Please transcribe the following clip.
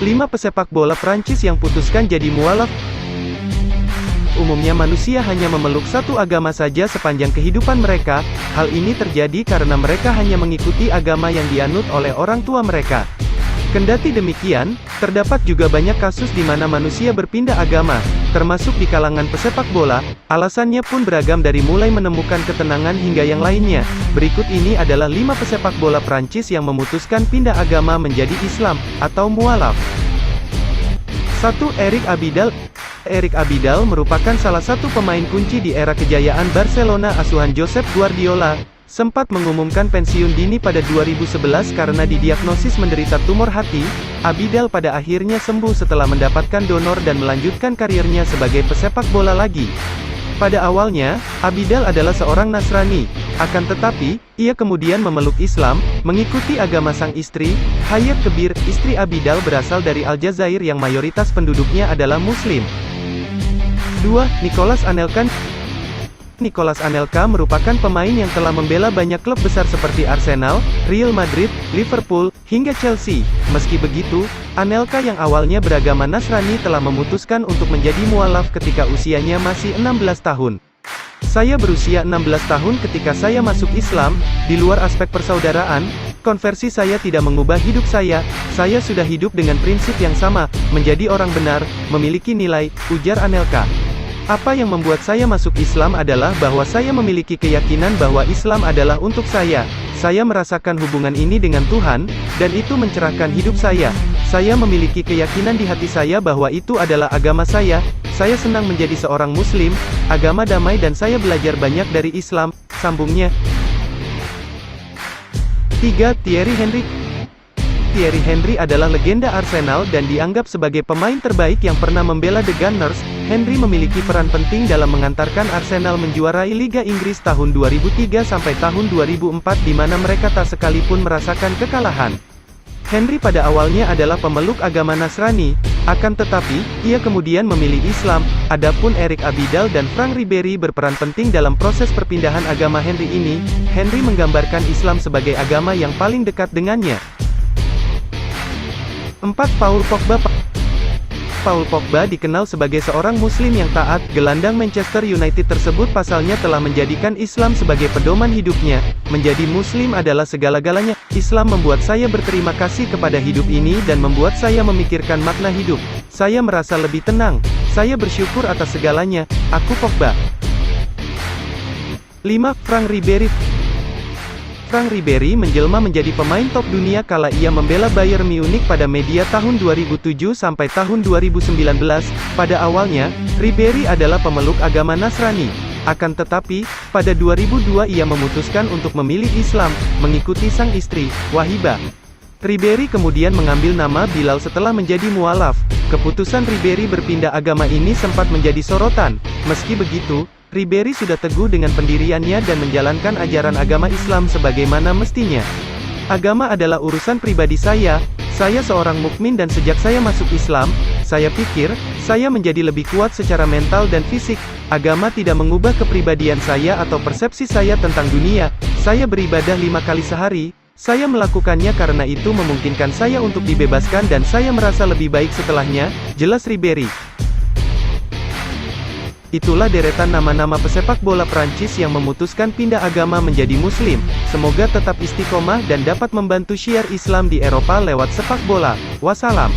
5 pesepak bola Prancis yang putuskan jadi mualaf. Umumnya manusia hanya memeluk satu agama saja sepanjang kehidupan mereka. Hal ini terjadi karena mereka hanya mengikuti agama yang dianut oleh orang tua mereka. Kendati demikian, terdapat juga banyak kasus di mana manusia berpindah agama, termasuk di kalangan pesepak bola. Alasannya pun beragam dari mulai menemukan ketenangan hingga yang lainnya. Berikut ini adalah 5 pesepak bola Prancis yang memutuskan pindah agama menjadi Islam, atau mualaf. 1. Eric Abidal. Eric Abidal merupakan salah satu pemain kunci di era kejayaan Barcelona asuhan Josep Guardiola. Sempat mengumumkan pensiun dini pada 2011 karena didiagnosis menderita tumor hati. Abidal pada akhirnya sembuh setelah mendapatkan donor dan melanjutkan karirnya sebagai pesepak bola lagi. Pada awalnya, Abidal adalah seorang Nasrani. Akan tetapi, ia kemudian memeluk Islam, mengikuti agama sang istri, Hayat Kebir. Istri Abidal berasal dari Aljazair yang mayoritas penduduknya adalah Muslim. 2. Nicolas Anelka. Nicolas Anelka merupakan pemain yang telah membela banyak klub besar seperti Arsenal, Real Madrid, Liverpool, hingga Chelsea. Meski begitu, Anelka yang awalnya beragama Nasrani telah memutuskan untuk menjadi mualaf ketika usianya masih 16 tahun. Saya berusia 16 tahun ketika saya masuk Islam. Di luar aspek persaudaraan, konversi saya tidak mengubah hidup saya sudah hidup dengan prinsip yang sama, menjadi orang benar, memiliki nilai, ujar Anelka. Apa yang membuat saya masuk Islam adalah bahwa saya memiliki keyakinan bahwa Islam adalah untuk saya. Saya merasakan hubungan ini dengan Tuhan, dan itu mencerahkan hidup saya. Saya memiliki keyakinan di hati saya bahwa itu adalah agama saya. Saya senang menjadi seorang Muslim, agama damai dan saya belajar banyak dari Islam, sambungnya. 3. Thierry Henry. Thierry Henry adalah legenda Arsenal dan dianggap sebagai pemain terbaik yang pernah membela The Gunners. Henry memiliki peran penting dalam mengantarkan Arsenal menjuarai Liga Inggris tahun 2003 sampai tahun 2004 di mana mereka tak sekalipun merasakan kekalahan. Henry pada awalnya adalah pemeluk agama Nasrani, akan tetapi, ia kemudian memilih Islam. Adapun Eric Abidal dan Franck Ribéry berperan penting dalam proses perpindahan agama Henry ini. Henry menggambarkan Islam sebagai agama yang paling dekat dengannya. 4. Paul Pogba. Paul Pogba dikenal sebagai seorang Muslim yang taat. Gelandang Manchester United tersebut pasalnya telah menjadikan Islam sebagai pedoman hidupnya. Menjadi Muslim adalah segala-galanya. Islam membuat saya berterima kasih kepada hidup ini dan membuat saya memikirkan makna hidup. Saya merasa lebih tenang. Saya bersyukur atas segalanya. Aku Pogba. 5. Franck Ribéry. Franck Ribéry menjelma menjadi pemain top dunia kala ia membela Bayern Munich pada media tahun 2007 sampai tahun 2019. Pada awalnya, Ribéry adalah pemeluk agama Nasrani. Akan tetapi, pada 2002 ia memutuskan untuk memilih Islam, mengikuti sang istri, Wahibah. Ribéry kemudian mengambil nama Bilal setelah menjadi mualaf. Keputusan Ribéry berpindah agama ini sempat menjadi sorotan. Meski begitu, Ribéry sudah teguh dengan pendiriannya dan menjalankan ajaran agama Islam sebagaimana mestinya. Agama adalah urusan pribadi saya seorang mukmin dan sejak saya masuk Islam, saya pikir, saya menjadi lebih kuat secara mental dan fisik. Agama tidak mengubah kepribadian saya atau persepsi saya tentang dunia. Saya beribadah 5 kali sehari. Saya melakukannya karena itu memungkinkan saya untuk dibebaskan dan saya merasa lebih baik setelahnya, jelas Ribéry. Itulah deretan nama-nama pesepak bola Prancis yang memutuskan pindah agama menjadi Muslim. Semoga tetap istiqomah dan dapat membantu syiar Islam di Eropa lewat sepak bola. Wassalam.